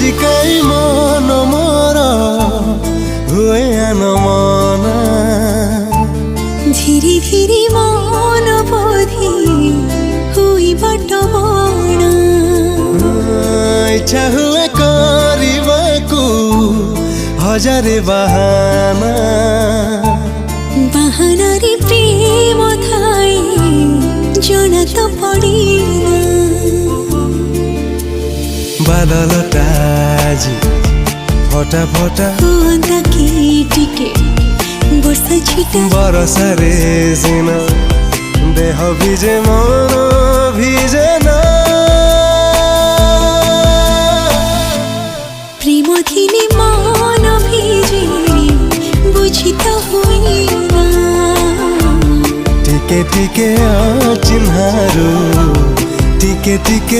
আজি কাই মন মোর হুয়ে আনমনা ধীরে ধীরে মন বোধি হুই বটবনা ইচ্ছা হুয়ে করিবাকু হজারে বাহানা বাহানারে প্রেম থাই জনা তো পড়িনা বাদলটা আজি ফটা ফটা ହୁଅନ୍ତା କି ଟିକେ ବର୍ଷା ଛିଟା ବରସାରେ ସିନା ଦେହ ଭିଜେ ମନ ଭିଜେ ନା ପ୍ରେମ ଥିଲେ ମନ ଭିଜେ ବୁଝି ତ ହୁଏନା ଟିକେ ଟିକେ ଚିହ୍ନାରୁ ଟିକେ ଟିକେ